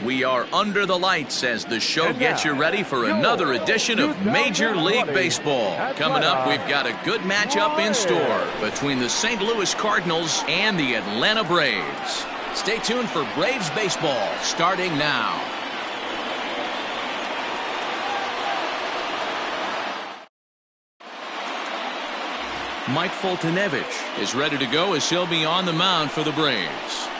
We are under the lights as the show gets you ready for another edition of Major League Baseball. Coming up, we've got a good matchup in store between the St. Louis Cardinals and the Atlanta Braves. Stay tuned for Braves baseball starting now. Mike Foltynewicz is ready to go as he'll be on the mound for the Braves.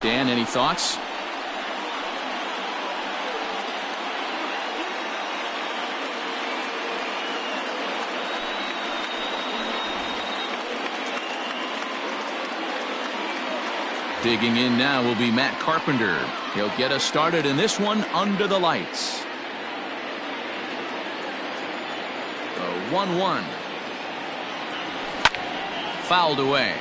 Dan, any thoughts? Digging in now will be Matt Carpenter. He'll get us started in this one under the lights. The 1-1. Fouled away.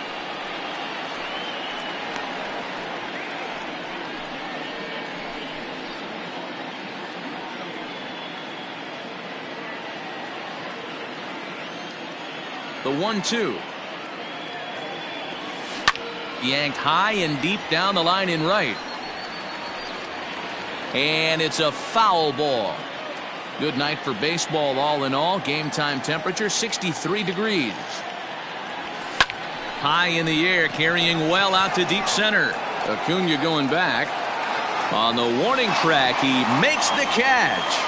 The 1-2. Yanked high and deep down the line in right. And it's a foul ball. Good night for baseball all in all. Game time temperature 63 degrees. High in the air, carrying well out to deep center. Acuna going back. On the warning track, he makes the catch.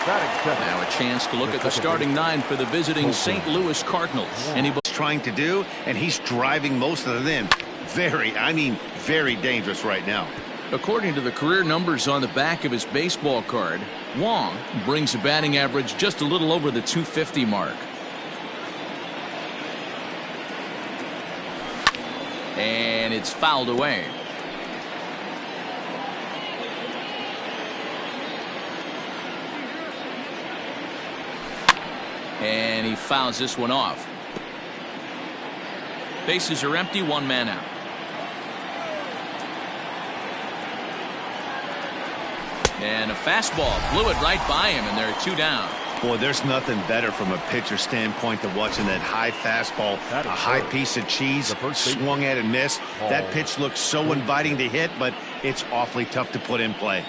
Now a chance to look at the starting nine for the visiting St. Louis Cardinals. Anybody trying to do, and he's driving most of them in. Very dangerous right now. According to the career numbers on the back of his baseball card, Wong brings a batting average just a little over the 250 mark. And it's fouled away. And he fouls this one off. Bases are empty, one man out. And a fastball blew it right by him, and there are two down. Boy, there's nothing better from a pitcher standpoint than watching that high fastball, a high piece of cheese, swung at and missed. That pitch looks so inviting to hit, but it's awfully tough to put in play.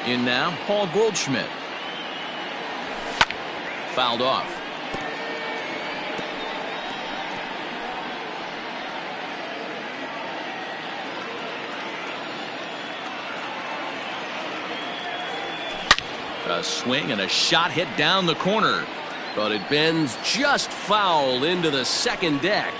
In now, Paul Goldschmidt. Fouled off. A swing and a shot hit down the corner, but it bends just foul into the second deck.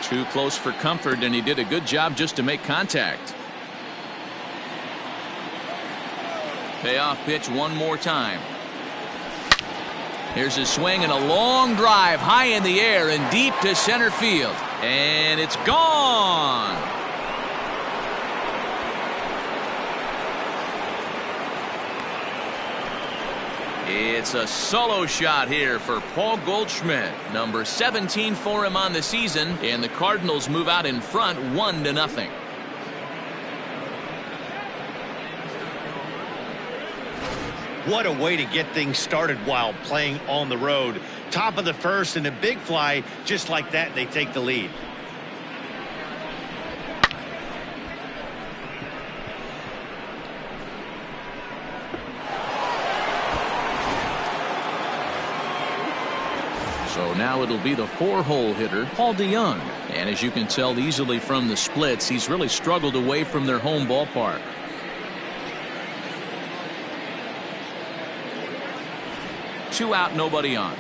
Too close for comfort, and he did a good job just to make contact. Payoff pitch one more time. Here's a swing and a long drive high in the air and deep to center field. And it's gone. It's a solo shot here for Paul Goldschmidt. Number 17 for him on the season, and the Cardinals move out in front 1-0. What a way to get things started while playing on the road. Top of the first and a big fly, just like that, they take the lead. So now it'll be the 4-hole hitter, Paul Dejong. And as you can tell easily from the splits, he's really struggled away from their home ballpark. Two out, nobody on.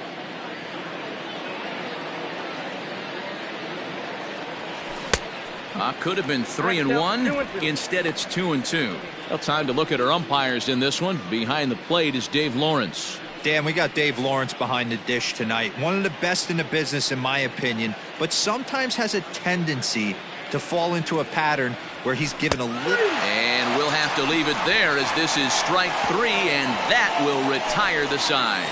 Could have been 3-1. Instead, it's 2-2. Well, time to look at our umpires in this one. Behind the plate is Dave Lawrence. Dan, we got Dave Lawrence behind the dish tonight. One of the best in the business, in my opinion, but sometimes has a tendency to fall into a pattern where he's given a little. And we'll have to leave it there, as this is strike 3, and that will retire the side.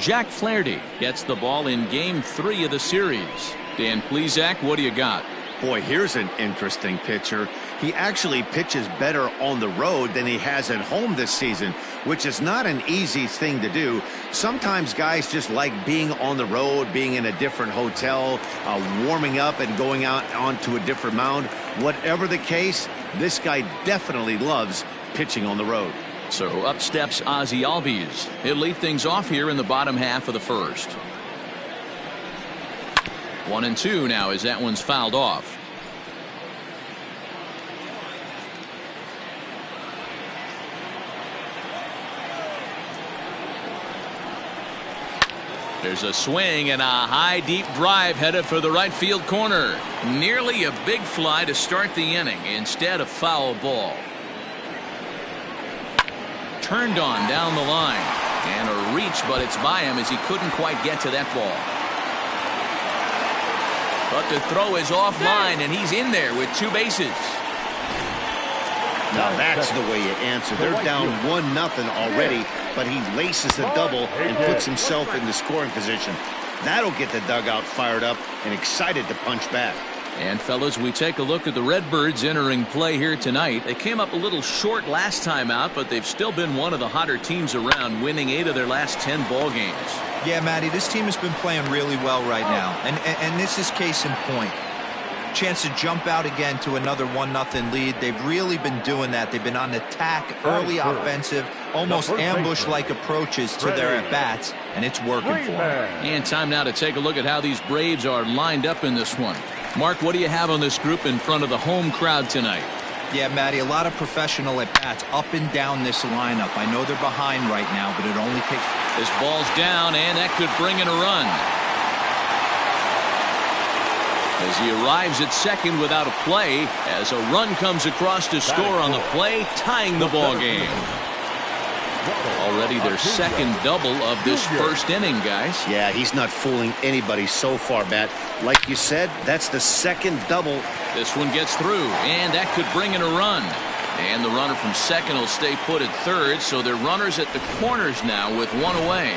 Jack Flaherty gets the ball in game 3 of the series. Dan Plesac, what do you got? Boy, here's an interesting pitcher. He actually pitches better on the road than he has at home this season, which is not an easy thing to do. Sometimes guys just like being on the road, being in a different hotel, warming up and going out onto a different mound. Whatever the case, this guy definitely loves pitching on the road. So up steps Ozzy Albies. He'll lead things off here in the bottom half of the first. 1-2 now as that one's fouled off. There's a swing and a high deep drive headed for the right field corner. Nearly a big fly to start the inning. Instead, a foul ball. Turned on down the line. And a reach, but it's by him as he couldn't quite get to that ball. But the throw is offline and he's in there with 2 bases. Now that's the way you answer. They're down 1-0 already, but he laces a double and puts himself in the scoring position. That'll get the dugout fired up and excited to punch back. And fellas, we take a look at the Redbirds entering play here tonight. They came up a little short last time out, but they've still been one of the hotter teams around, winning 8 of their last 10 ball games. Yeah, Matty, this team has been playing really well right now, and this is case in point. Chance to jump out again to another 1-0 lead. They've really been doing that. They've been on attack, early offensive, almost ambush-like approaches to their at-bats, and it's working for them. And time now to take a look at how these Braves are lined up in this one. Mark, what do you have on this group in front of the home crowd tonight? Yeah, Matty, a lot of professional at-bats up and down this lineup. I know they're behind right now, but it only takes... This ball's down, and that could bring in a run. As he arrives at second without a play, as a run comes across to score on the play, tying the ball game. Already their second double of this first inning, guys. Yeah, he's not fooling anybody so far, Matt. Like you said, that's the second double. This one gets through, and that could bring in a run. And the runner from second will stay put at third, so they're runners at the corners now with 1 away.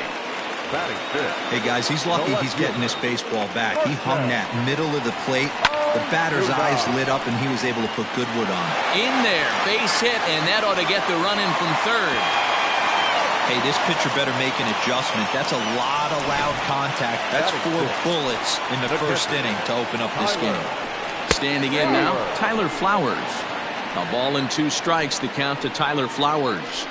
Hey, guys, he's lucky he's getting this baseball back. He hung that middle of the plate. The batter's eyes lit up, and he was able to put good wood on. In there, base hit, and that ought to get the run in from third. Hey, this pitcher better make an adjustment. That's a lot of loud contact. That's 4 bullets in the first inning to open up this game. Standing in now, Tyler Flowers. A ball and 2 strikes to count to Tyler Flowers.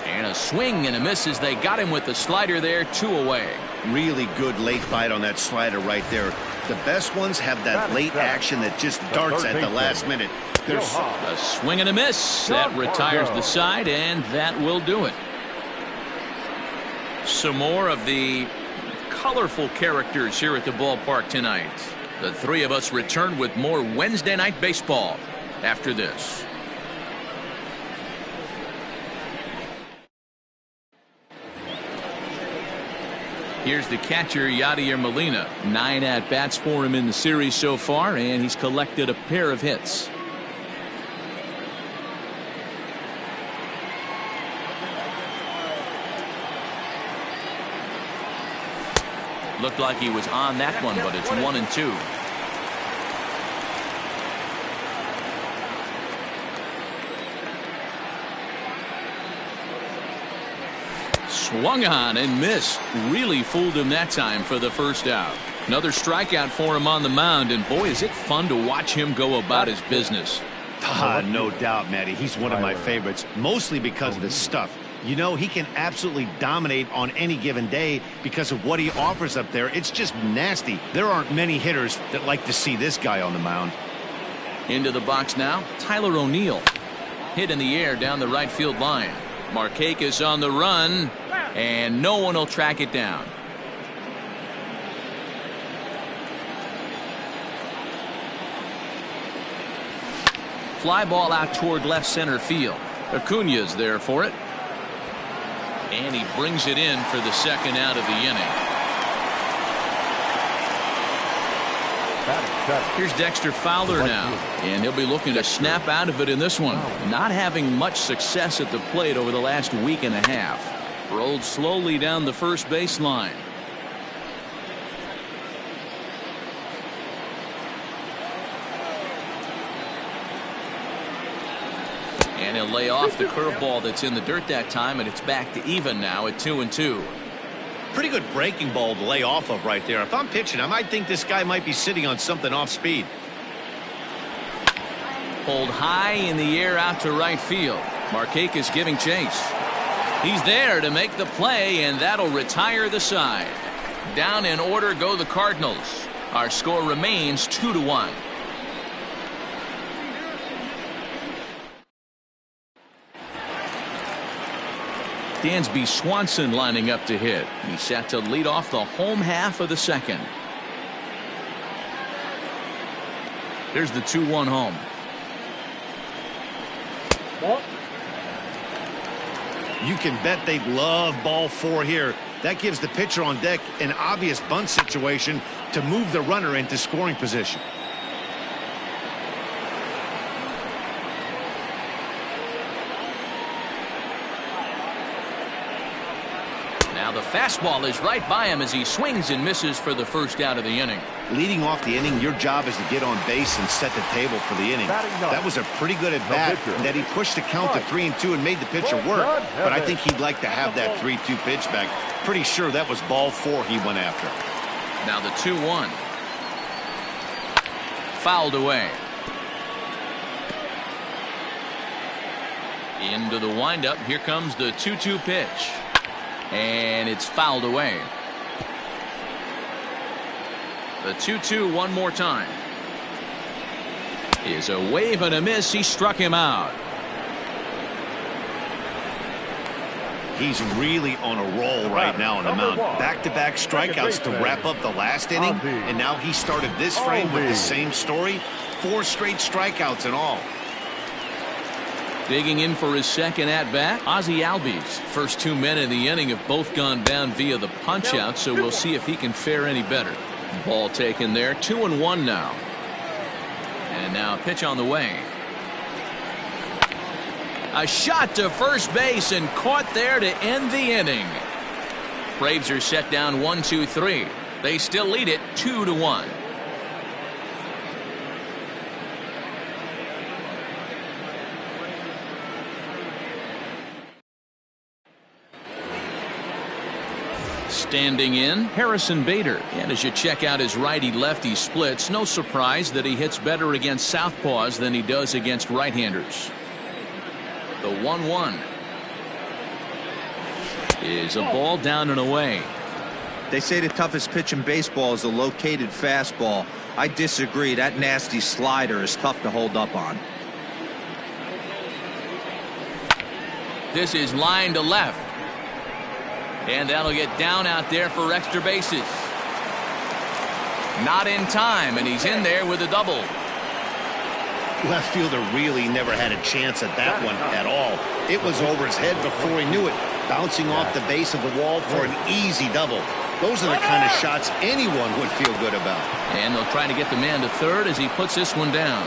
And a swing and a miss as they got him with the slider there, 2 away. Really good late bite on that slider right there. The best ones have that late action that just darts at the last minute. There's a swing and a miss. That retires the side, and that will do it. Some more of the colorful characters here at the ballpark tonight. The 3 of us return with more Wednesday night baseball after this. Here's the catcher, Yadier Molina. 9 at-bats for him in the series so far, and he's collected a pair of hits. Looked like he was on that one, but it's 1-2. Swung on and missed. Really fooled him that time for the first out. Another strikeout for him on the mound, and boy, is it fun to watch him go about his business. No doubt, Matty. He's one of my favorites, mostly because of his stuff. You know, he can absolutely dominate on any given day because of what he offers up there. It's just nasty. There aren't many hitters that like to see this guy on the mound. Into the box now, Tyler O'Neill. Hit in the air down the right field line. Markakis on the run, and no one will track it down. Fly ball out toward left center field. Acuna's there for it. And he brings it in for the second out of the inning. Here's Dexter Fowler now, and he'll be looking to snap out of it in this one. Not having much success at the plate over the last week and a half. Rolled slowly down the first baseline. And he'll lay off the curveball that's in the dirt that time, and it's back to even now at 2-2. Pretty good breaking ball to lay off of right there. If I'm pitching, I might think this guy might be sitting on something off speed. Pulled high in the air out to right field. Markakis giving chase. He's there to make the play, and that'll retire the side. Down in order go the Cardinals. Our score remains 2-1. Dansby Swanson lining up to hit. He's set to lead off the home half of the second. Here's the 2-1 home. You can bet they love ball 4 here. That gives the pitcher on deck an obvious bunt situation to move the runner into scoring position. Now the fastball is right by him as he swings and misses for the first out of the inning. Leading off the inning, your job is to get on base and set the table for the inning. That was a pretty good at bat, that he pushed the count to 3-2 and made the pitcher work. But I think he'd like to have that 3-2 pitch back. Pretty sure that was ball 4 he went after. Now the 2-1. Fouled away. Into the windup. Here comes the 2-2 pitch. And it's fouled away. The 2-2 one more time. Is a wave and a miss. He struck him out. He's really on a roll right now on the mound. Back-to-back strikeouts to wrap up the last inning. And now he started this frame with the same story. 4 straight strikeouts in all. Digging in for his second at-bat, Albies. First 2 men in the inning have both gone down via the punch-out, so we'll see if he can fare any better. Ball taken there, 2-1 now. And now a pitch on the way. A shot to first base and caught there to end the inning. Braves are set down 1-2-3. They still lead it 2-1. Standing in, Harrison Bader. And as you check out his righty-lefty splits, no surprise that he hits better against southpaws than he does against right-handers. The 1-1 is a ball down and away. They say the toughest pitch in baseball is a located fastball. I disagree. That nasty slider is tough to hold up on. This is line to left. And that'll get down out there for extra bases. Not in time, and he's in there with a double. Left fielder really never had a chance at that one at all. It was over his head before he knew it, bouncing off the base of the wall for an easy double. Those are the kind of shots anyone would feel good about. And they'll try to get the man to third as he puts this one down.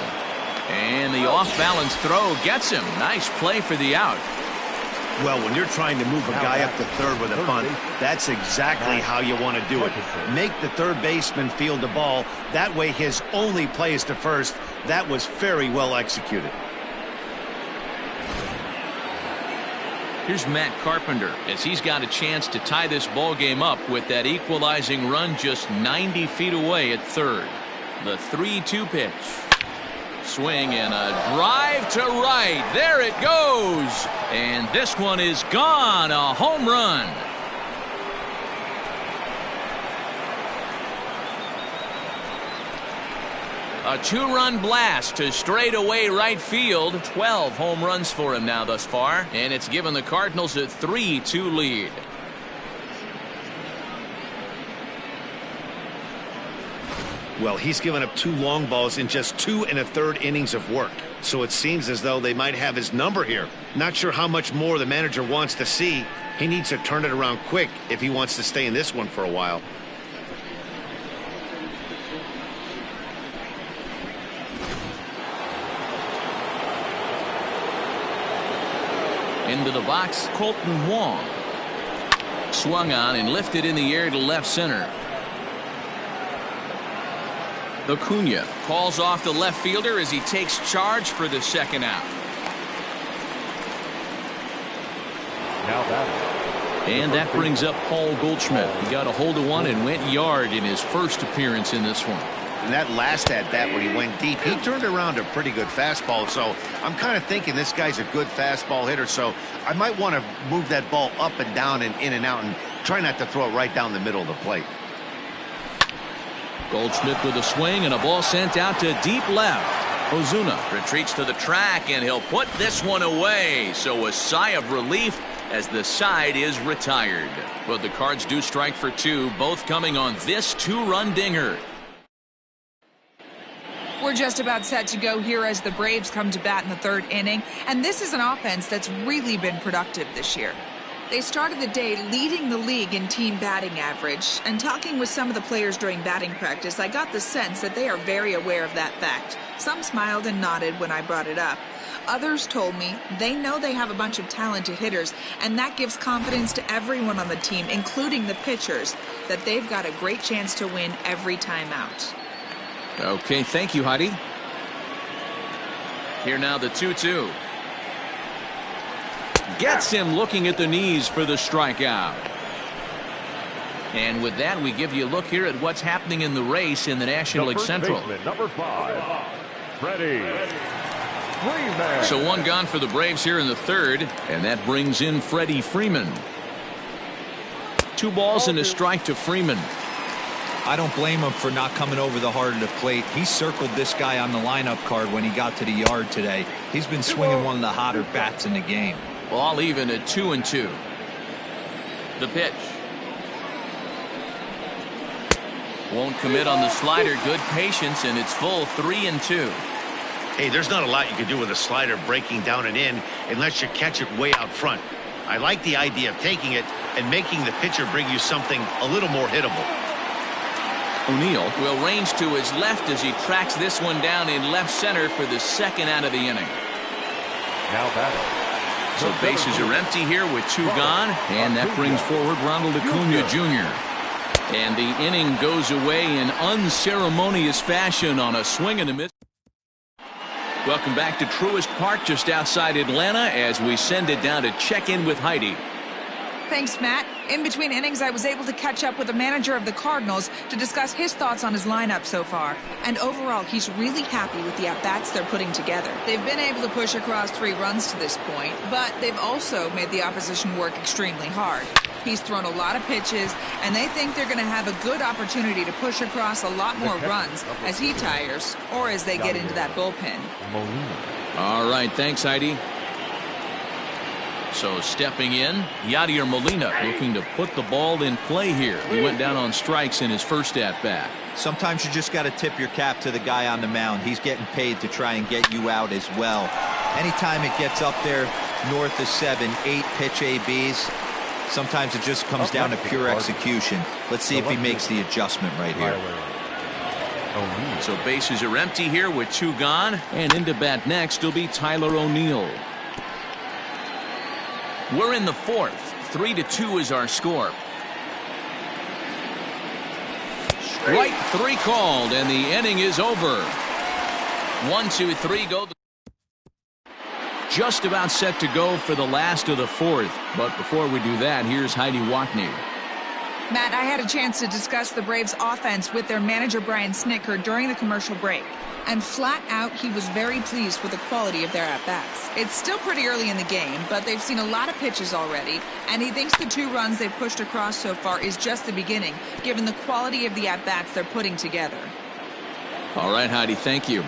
And the off-balance throw gets him. Nice play for the out. Well, when you're trying to move a guy up to third with a bunt, that's exactly how you want to do it. Make the third baseman field the ball. That way his only play is to first. That was very well executed. Here's Matt Carpenter as he's got a chance to tie this ball game up with that equalizing run just 90 feet away at third. The 3-2 pitch. Swing and a drive to right. There it goes. And this one is gone. A home run. A 2-run blast to straightaway right field. 12 home runs for him now thus far. And it's given the Cardinals a 3-2 lead. Well, he's given up 2 long balls in just 2 1/3 innings of work. So it seems as though they might have his number here. Not sure how much more the manager wants to see. He needs to turn it around quick if he wants to stay in this one for a while. Into the box, Colton Wong. Swung on and lifted in the air to left center. Acuna calls off the left fielder as he takes charge for the second out. And that brings up Paul Goldschmidt. He got a hold of one and went yard in his first appearance in this one. And that last at-bat when he went deep, he turned around a pretty good fastball. So I'm kind of thinking this guy's a good fastball hitter. So I might want to move that ball up and down and in and out and try not to throw it right down the middle of the plate. Goldschmidt with a swing and a ball sent out to deep left. Ozuna retreats to the track, and he'll put this one away. So a sigh of relief as the side is retired. But the Cards do strike for two, both coming on this two-run dinger. We're just about set to go here as the Braves come to bat in the third inning, and this is an offense that's really been productive this year. They started the day leading the league in team batting average, and talking with some of the players during batting practice, I got the sense that they are very aware of that fact. Some smiled and nodded when I brought it up. Others told me they know they have a bunch of talented hitters, and that gives confidence to everyone on the team, including the pitchers, that they've got a great chance to win every time out. Okay, thank you, Heidi. Here now the 2-2. Gets him looking at the knees for the strikeout. And with that, we give you a look here at what's happening in the race in the National League Central. Number 5, Freddie. Freeman. So one gone for the Braves here in the third, and that brings in Freeman. 2 balls and a strike to Freeman. I don't blame him for not coming over the heart of the plate. He circled this guy on the lineup card when he got to the yard today. He's been swinging one of the hotter bats in the game. All even at 2-2. The pitch. Won't commit on the slider. Good patience, and it's full 3-2. Hey, there's not a lot you can do with a slider breaking down and in unless you catch it way out front. I like the idea of taking it and making the pitcher bring you something a little more hittable. O'Neill will range to his left as he tracks this one down in left center for the second out of the inning. Now batting. So bases are empty here with 2 gone, and that brings forward Ronald Acuna Jr. And the inning goes away in unceremonious fashion on a swing and a miss. Welcome back to Truist Park just outside Atlanta as we send it down to check in with Heidi. Thanks, Matt. In between innings, I was able to catch up with the manager of the Cardinals to discuss his thoughts on his lineup so far. And overall, he's really happy with the at-bats they're putting together. They've been able to push across 3 runs to this point, but they've also made the opposition work extremely hard. He's thrown a lot of pitches, and they think they're going to have a good opportunity to push across a lot more runs as he tires or as they get into that bullpen. Molina. All right, thanks, Heidi. So stepping in, Yadier Molina looking to put the ball in play here. He went down on strikes in his first at-bat. Sometimes you just got to tip your cap to the guy on the mound. He's getting paid to try and get you out as well. Anytime it gets up there north of 7, 8 pitch ABs, sometimes it just comes down to pure execution. Let's see if he makes the adjustment right here. So bases are empty here with 2 gone, and into bat next will be Tyler O'Neill. We're in the 4th. 3-2 is our score. Strike 3 called, and the inning is over. 1, 2, 3 go. Just about set to go for the last of the 4th. But before we do that, here's Heidi Watney. Matt, I had a chance to discuss the Braves' offense with their manager Brian Snitker during the commercial break. And flat out, he was very pleased with the quality of their at-bats. It's still pretty early in the game, but they've seen a lot of pitches already, and he thinks the 2 runs they've pushed across so far is just the beginning, given the quality of the at-bats they're putting together. All right, Heidi, thank you.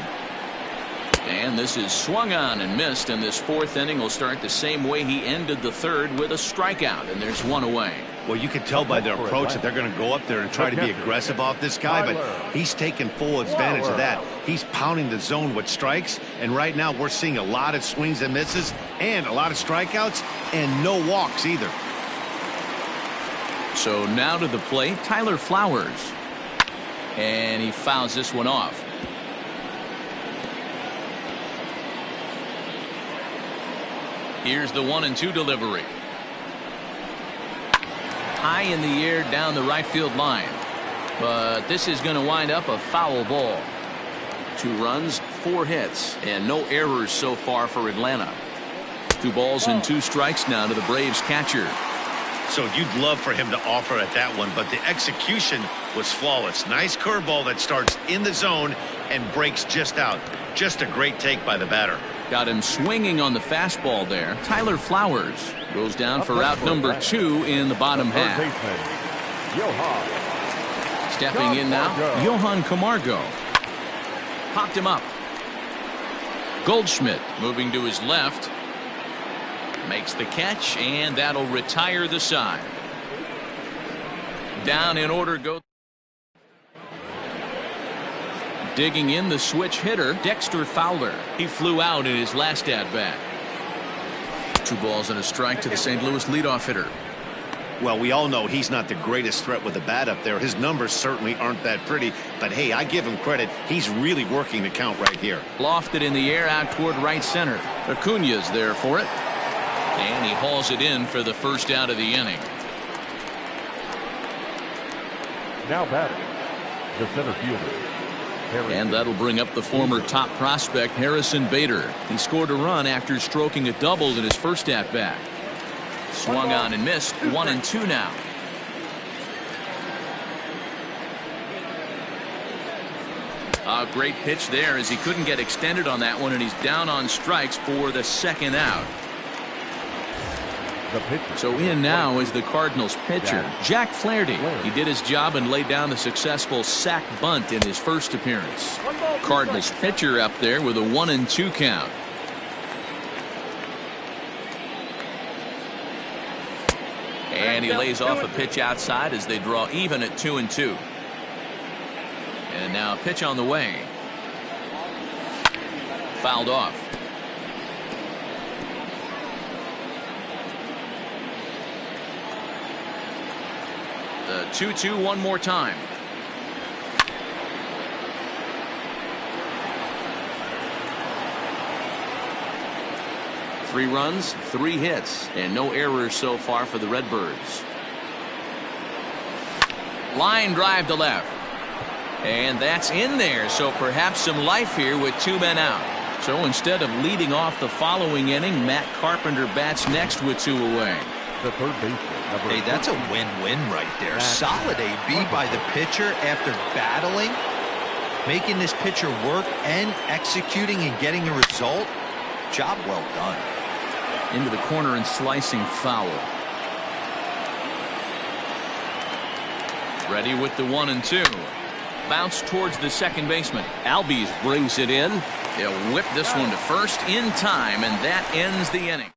And this is swung on and missed, and this 4th inning will start the same way he ended the 3rd with a strikeout, and there's 1 away. Well, you can tell by their approach that they're going to go up there and try to be aggressive off this guy, but he's taking full advantage of that. He's pounding the zone with strikes, and right now we're seeing a lot of swings and misses and a lot of strikeouts and no walks either. So now to the plate, Tyler Flowers. And he fouls this one off. Here's the 1-2 delivery. High in the air down the right field line. But this is going to wind up a foul ball. 2 runs, 4 hits, and no errors so far for Atlanta. 2 balls and 2 strikes now to the Braves catcher. So you'd love for him to offer at that one, but the execution was flawless. Nice curveball that starts in the zone and breaks just out. Just a great take by the batter. Got him swinging on the fastball there. Tyler Flowers goes down for out number 2 in the bottom half. Stepping in now, Johan Camargo. Popped him up. Goldschmidt moving to his left. Makes the catch, and that'll retire the side. Down in order go. Digging in the switch hitter, Dexter Fowler. He flew out in his last at-bat. 2 balls and a strike to the St. Louis leadoff hitter. Well, we all know he's not the greatest threat with the bat up there. His numbers certainly aren't that pretty, but hey, I give him credit. He's really working the count right here. Lofted in the air out toward right center. Acuna's there for it. And he hauls it in for the first out of the inning. Now batting, the center fielder. And that'll bring up the former top prospect Harrison Bader. He scored a run after stroking a double in his first at-bat. Swung on and missed. 1-2 now. A great pitch there as he couldn't get extended on that one, and he's down on strikes for the second out. So in now is the Cardinals pitcher, Jack Flaherty. He did his job and laid down the successful sac bunt in his first appearance. Cardinals pitcher up there with a 1-2 count. And he lays off a pitch outside as they draw even at 2-2. And now a pitch on the way. Fouled off. The 2-2 one more time. Three runs, 3 hits, and no errors so far for the Redbirds. Line drive to left. And that's in there, so perhaps some life here with 2 men out. So instead of leading off the following inning, Matt Carpenter bats next with 2 away. The third baseman. Hey, that's a win-win right there. Solid AB by the pitcher after battling, making this pitcher work and executing and getting a result. Job well done. Into the corner and slicing foul. Ready with the 1-2. Bounce towards the second baseman. Albies brings it in. They'll whip this one to first in time, and that ends the inning.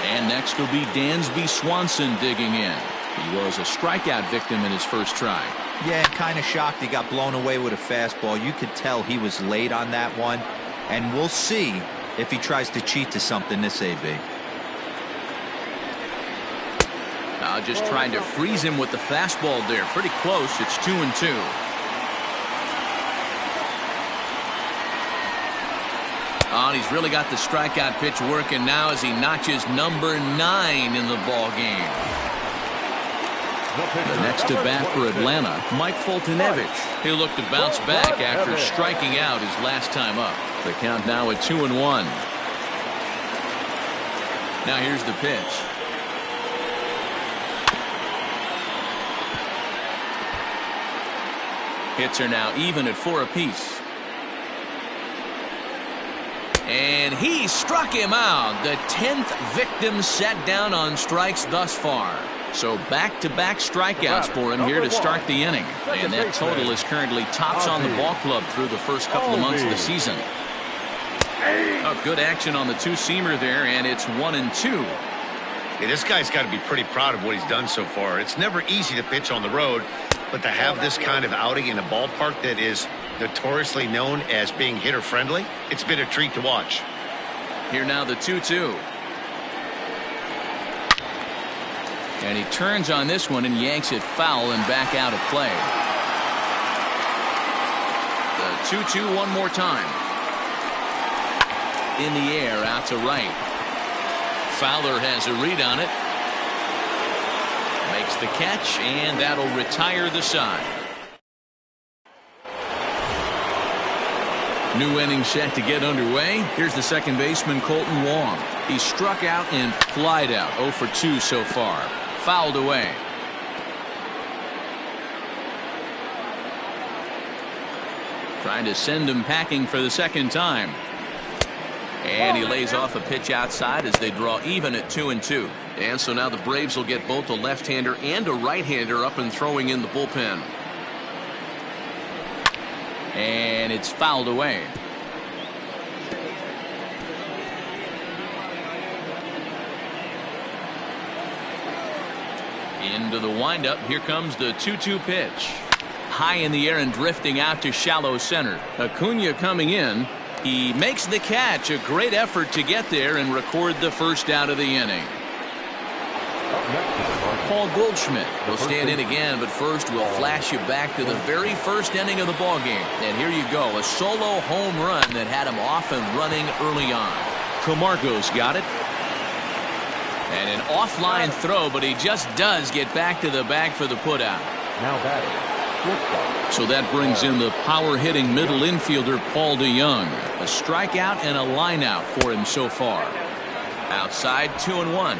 And next will be Dansby Swanson digging in. He was a strikeout victim in his first try. Yeah, kind of shocked he got blown away with a fastball. You could tell he was late on that one. And we'll see if he tries to cheat to something this AB. Now just trying to freeze him with the fastball there. Pretty close. It's 2-2. Oh, and he's really got the strikeout pitch working now as he notches number 9 in the ball game. The next to bat for Atlanta, Mike Foltynewicz. He'll look to bounce back after striking out his last time up. The count now at 2-1. Now here's the pitch. Hits are now even at 4 apiece. And he struck him out. The 10th victim set down on strikes thus far. So back-to-back strikeouts for him here to start the inning. And that total is currently tops on the ball club through the first couple of months of the season. Oh, good action on the two-seamer there, and it's 1-2. Hey, this guy's got to be pretty proud of what he's done so far. It's never easy to pitch on the road, but to have this kind of outing in a ballpark that is notoriously known as being hitter-friendly, it's been a treat to watch. Here now the 2-2. And he turns on this one and yanks it foul and back out of play. The 2-2 one more time. In the air out to right. Fowler has a read on it. Makes the catch, and that'll retire the side. New inning set to get underway. Here's the second baseman, Kolten Wong. He struck out and flied out. 0 for 2 so far. Fouled away. Trying to send him packing for the second time. And he lays off a pitch outside as they draw even at 2-2. And so now the Braves will get both a left-hander and a right-hander up and throwing in the bullpen. And it's fouled away. Into the windup. Here comes the 2-2 pitch. High in the air and drifting out to shallow center. Acuna coming in. He makes the catch. A great effort to get there and record the first out of the inning. Paul Goldschmidt will stand in again, but first we'll flash you back to the very first inning of the ballgame. And here you go, a solo home run that had him off and running early on. Camargo's got it. And an offline throw, but he just does get back to the bag for the putout. Now batting. So that brings in the power-hitting middle infielder Paul Dejong. A strikeout and a line-out for him so far. Outside, 2-1.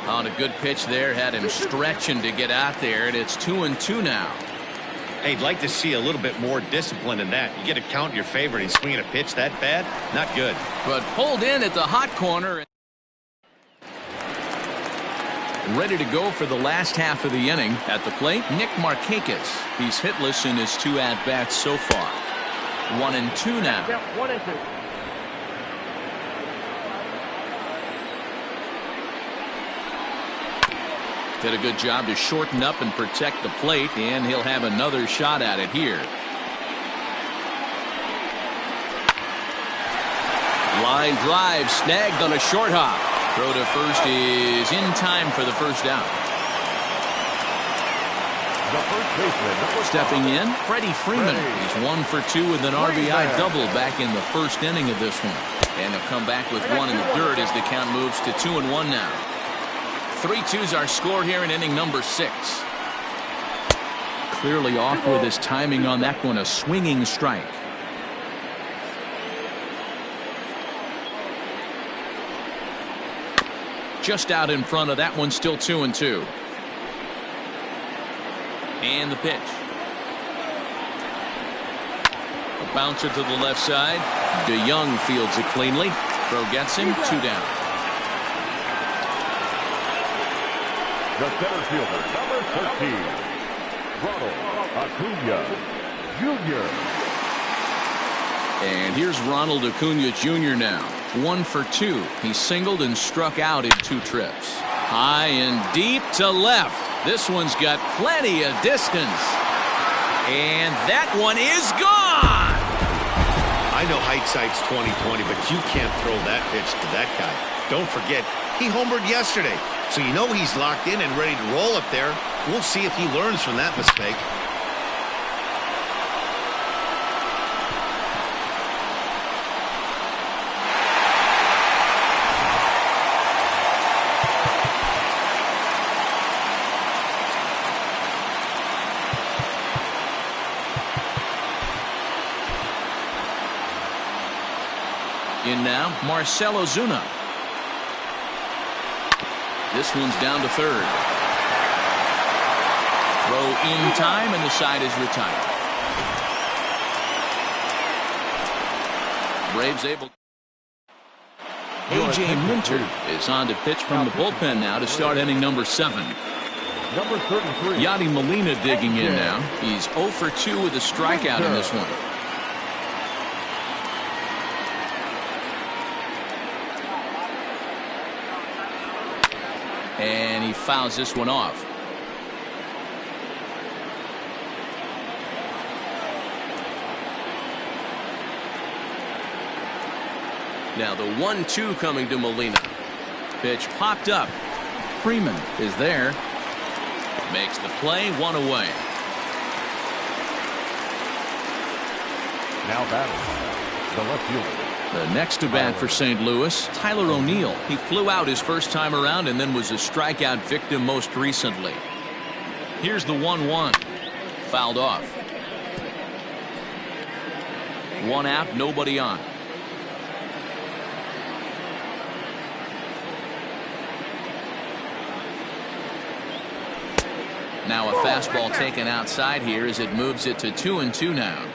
On a good pitch there, had him stretching to get out there, and it's 2-2 now. Hey, I'd like to see a little bit more discipline in that. You get a count in your favor and he's swinging a pitch that bad? Not good. But pulled in at the hot corner. Ready to go for the last half of the inning. At the plate, Markakis. He's hitless in his 2 at-bats so far. 1-2 now. 1-2. Did a good job to shorten up and protect the plate, and he'll have another shot at it here. Line drive snagged on a short hop. Throw to first is in time for the first out. The first baseman. Stepping in, Freeman. He's 1 for 2 with an RBI double back in the first inning of this one. And he'll come back with 1 in the dirt as the count moves to 2-1 now. 3-2's our score here in inning number 6. Clearly off with his timing on that one. A swinging strike. Just out in front of that one, still 2-2. And the pitch. A bouncer to the left side. Dejong fields it cleanly. Throw gets him, 2 down. The center fielder, number 13, Acuna Jr. And here's Ronald Acuna Jr. now. 1 for 2. He singled and struck out in 2 trips. High and deep to left. This one's got plenty of distance. And that one is gone. I know hindsight's 20/20, but you can't throw that pitch to that guy. Don't forget, he homered yesterday. So you know he's locked in and ready to roll up there. We'll see if he learns from that mistake. In now, Ozuna. This one's down to third. Throw in time, and the side is retired. Braves able. A.J. Minter is on to pitch from the bullpen now to start inning number 7. Number 33. Yadi Molina digging in now. He's 0 for 2 with a strikeout in this one. And he fouls this one off. Now the 1-2 coming to Molina. Pitch popped up. Freeman is there. Makes the play, 1 away. Now batting, the left fielder. The next to bat for St. Louis, Tyler O'Neill. He flew out his first time around and then was a strikeout victim most recently. Here's the 1-1. Fouled off. One out, nobody on. Now a fastball taken outside here as it moves it to 2-2 now.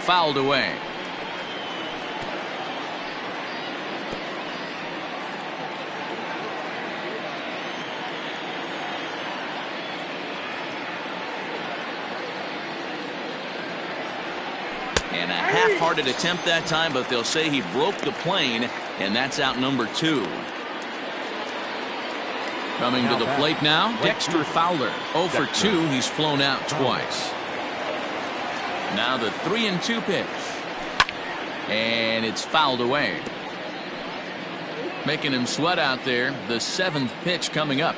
Fouled away. And a half-hearted attempt that time, but they'll say he broke the plane, and that's out number 2. Coming to the plate now, Dexter Fowler. 0 for 2. He's flown out twice. Now the 3-2 pitch. And it's fouled away. Making him sweat out there. The 7th pitch coming up.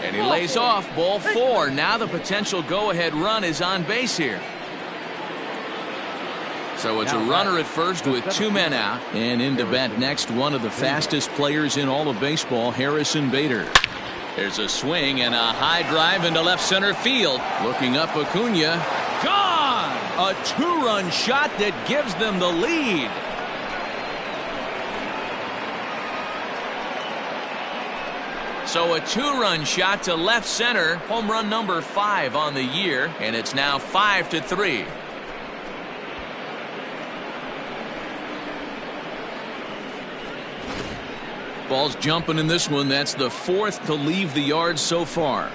And he lays off. Ball 4. Now the potential go-ahead run is on base here. So it's a runner at first with 2 men out. And in to bat next, one of the fastest players in all of baseball, Harrison Bader. There's a swing and a high drive into left center field. Looking up, Acuna. Gone! A 2-run shot that gives them the lead. So a 2-run shot to left center. Home run number 5 on the year. And it's now 5-3. Ball's jumping in this one. That's the 4th to leave the yard so far.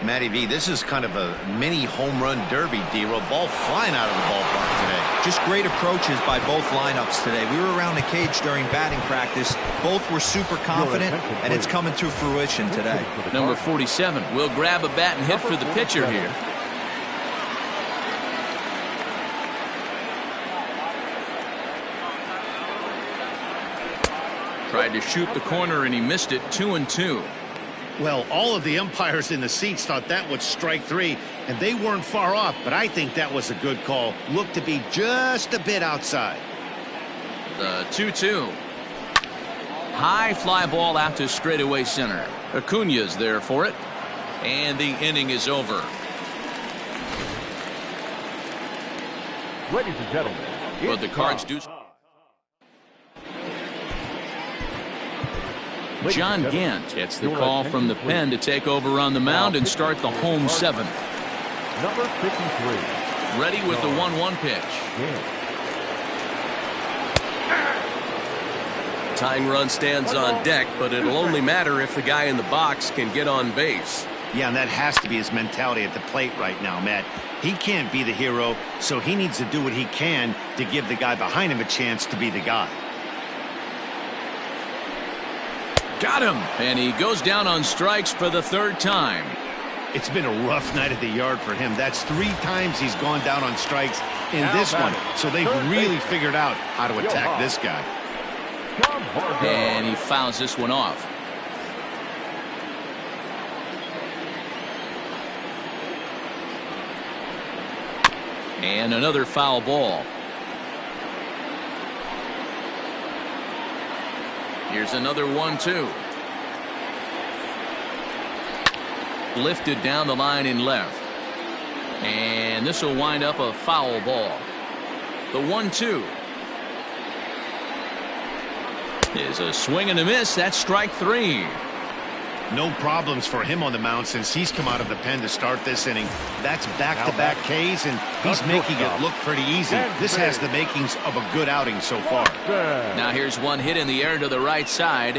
Matty V, this is kind of a mini home run derby, D-Roll. Ball flying out of the ballpark today. Just great approaches by both lineups today. We were around the cage during batting practice. Both were super confident, and it's coming to fruition today. Number 47 will grab a bat and hit for the pitcher here. Tried to shoot the corner and he missed it. 2-2. Well, all of the umpires in the seats thought that was strike 3, and they weren't far off, but I think that was a good call. Looked to be just a bit outside. The 2-2. High fly ball out to straightaway center. Acuna's there for it, and the inning is over. Ladies and gentlemen, But the Cards do. John Gant gets the call from the pen to take over on the mound and start the home 7th. Number 53. Ready with the 1-1 pitch. Tying run stands on deck, but it'll only matter if the guy in the box can get on base. Yeah, and that has to be his mentality at the plate right now, Matt. He can't be the hero, so he needs to do what he can to give the guy behind him a chance to be the guy. Got him, and he goes down on strikes for the 3rd time. It's been a rough night at the yard for him. That's 3 times he's gone down on strikes in this one. So they've really figured out how to attack this guy. And he fouls this one off. And another foul ball. Here's another 1-2. Lifted down the line in left. And this will wind up a foul ball. The 1-2 is a swing and a miss. That's strike 3. No problems for him on the mound since he's come out of the pen to start this inning. That's back-to-back Ks, and he's making it look pretty easy. This has the makings of a good outing so far. Now here's one hit in the air to the right side,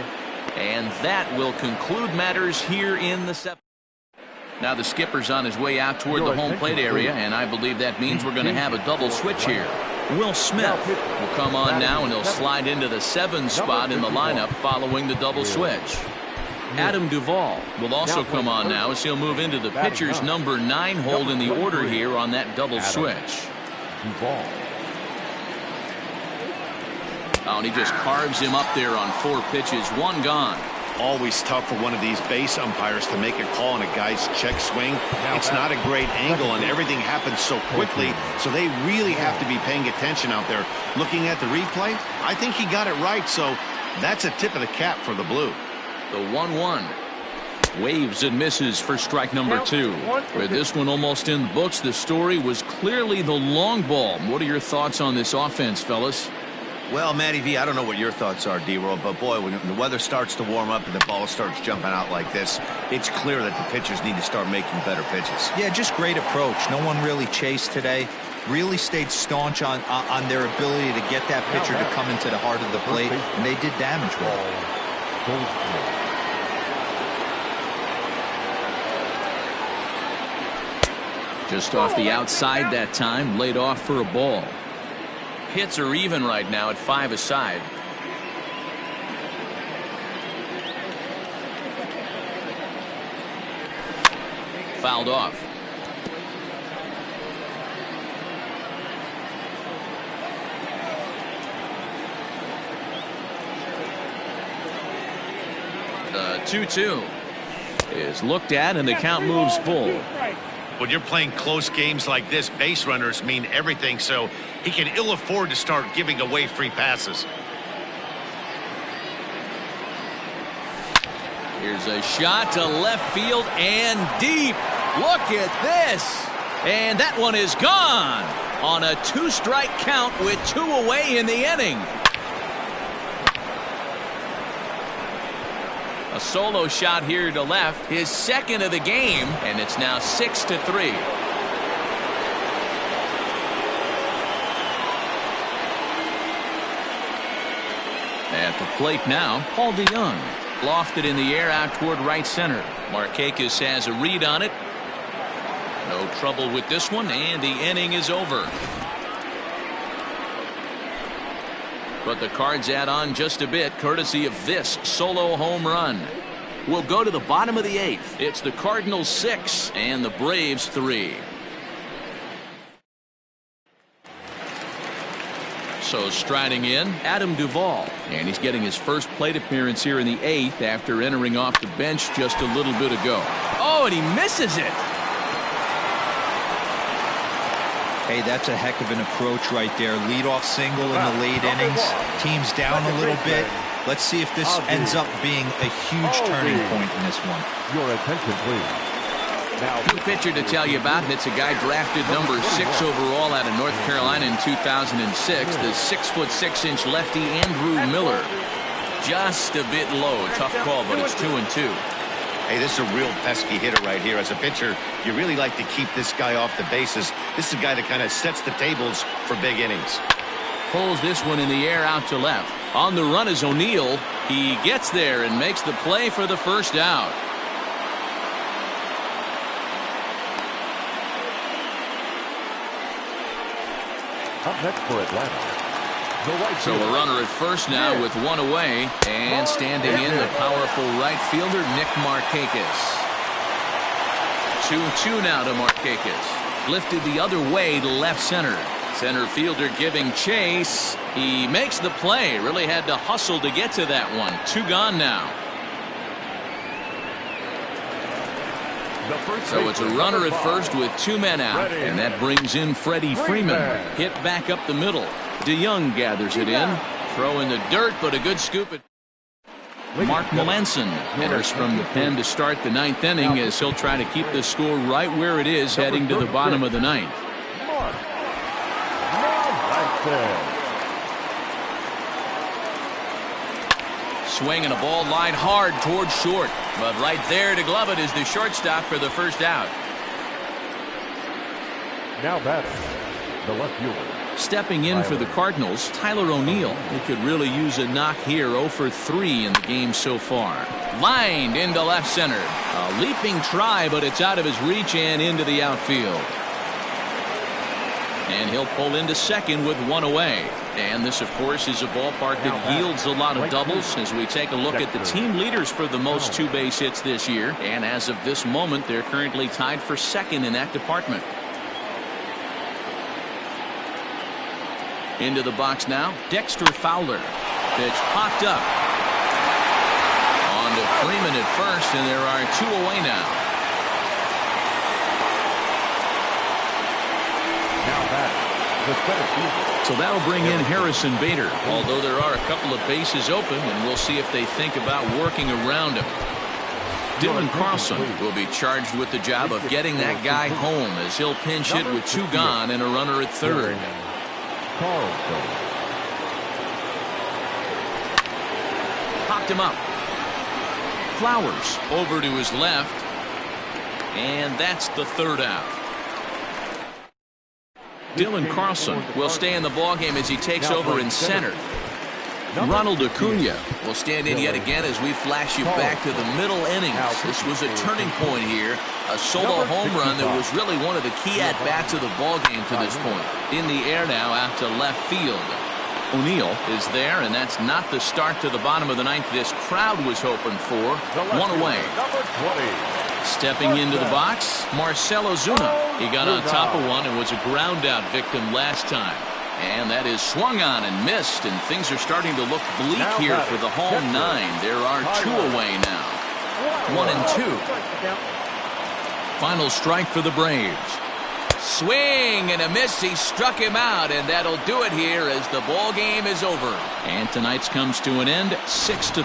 and that will conclude matters here in the 7th. Now the skipper's on his way out toward the home plate area, and I believe that means we're going to have a double switch here. Will Smith will come on now, and he'll slide into the 7 spot in the lineup following the double switch. Adam Duvall will also come on now as he'll move into the pitcher's number 9 hold in the order here on that double switch. Oh, and he just carves him up there on 4 pitches. 1 gone. always tough for one of these base umpires to make a call on a guy's check swing. It's not a great angle, and everything happens so quickly, so they really have to be paying attention out there. Looking at the replay, I think he got it right, so that's a tip of the cap for the Blue. The 1-1. Waves and misses for strike number 2. With this one almost in the books, the story was clearly the long ball. What are your thoughts on this offense, fellas? Well, Matty V, I don't know what your thoughts are, D-Roll, but boy, when the weather starts to warm up and the ball starts jumping out like this, it's clear that the pitchers need to start making better pitches. Yeah, just great approach. No one really chased today. Really stayed staunch on their ability to get that pitcher to come into the heart of the plate, and they did damage with it. Just off the outside that time, laid off for a ball. Hits are even right now at 5 aside. Fouled off. The 2-2 is looked at and the count moves full. When you're playing close games like this, base runners mean everything, so he can ill afford to start giving away free passes. Here's a shot to left field and deep. Look at this. And that one is gone on a 2-strike count with 2 away in the inning. A solo shot here to left, his second of the game, and it's now 6-3. At the plate now, Dejong. Lofted in the air out toward right center. Markakis has a read on it. No trouble with this one, and the inning is over. But the Cards add on just a bit, courtesy of this solo home run. We'll go to the bottom of the 8th. It's the Cardinals 6 and the Braves 3. So striding in, Adam Duvall. And he's getting his first plate appearance here in the 8th after entering off the bench just a little bit ago. Oh, and he misses it. Hey, that's a heck of an approach right there. Leadoff single in the late innings. Team's down a little bit. Let's see if this ends up being a huge turning point in this one. Your attention, please. New pitcher to tell you about, and it's a guy drafted number 6 overall out of North Carolina in 2006. The 6'6" lefty Andrew Miller. Just a bit low. Tough call, but it's 2-2. Hey, this is a real pesky hitter right here. As a pitcher, you really like to keep this guy off the bases. This is a guy that kind of sets the tables for big innings. Pulls this one in the air out to left. On the run is O'Neill. He gets there and makes the play for the first out. Up next for Atlanta. So a runner at first now with 1 away, and standing in the powerful right fielder Nick Markakis. 2-2 now to Markakis. Lifted the other way to left center. Center fielder giving chase. He makes the play. Really had to hustle to get to that one. 2 gone now. So it's a runner at first with 2 men out, and that brings in Freeman. Hit back up the middle. Dejong gathers it in. Throw in the dirt, but a good scoop at Mark Melanson enters from the pen to start the 9th inning as he'll try to keep the score right where it is heading to the bottom of the 9th. Swing and a ball line hard towards short, but right there to glove it is the shortstop for the first out. Now batting, the left fielder. Stepping in for the Cardinals, Tyler O'Neill. He could really use a knock here. 0 for 3 in the game so far. Lined into left center. A leaping try, but it's out of his reach and into the outfield. And he'll pull into second with 1 away. And this, of course, is a ballpark that yields a lot of doubles as we take a look at the team leaders for the most 2 base hits this year. And as of this moment, they're currently tied for second in that department. Into the box now, Dexter Fowler. Pitch popped up. On to Freeman at first, and there are 2 away now. Now back, the center fielder. So that'll bring in Harrison Bader, although there are a couple of bases open, and we'll see if they think about working around him. Dylan Carlson will be charged with the job of getting that guy home, as he'll pinch hit with 2 gone and a runner at third. Popped him up. Flowers over to his left, and that's the 3rd out. Dylan Carlson will stay in the ballgame as he takes over in center. Ronald Acuna will stand in yet again as we flash you back to the middle innings. This was a turning point here, a solo home run that was really one of the key at-bats of the ballgame to this point. In the air now out to left field. O'Neill is there, and that's not the start to the bottom of the 9th this crowd was hoping for. 1 away. Stepping into the box, Marcell Ozuna. He got on top of one and was a ground-out victim last time. And that is swung on and missed, and things are starting to look bleak here for the home 9. There are 2 away now. 1 and 2. Final strike for the Braves. Swing and a miss. He struck him out, and that'll do it here as the ball game is over. And tonight's comes to an end 6-3.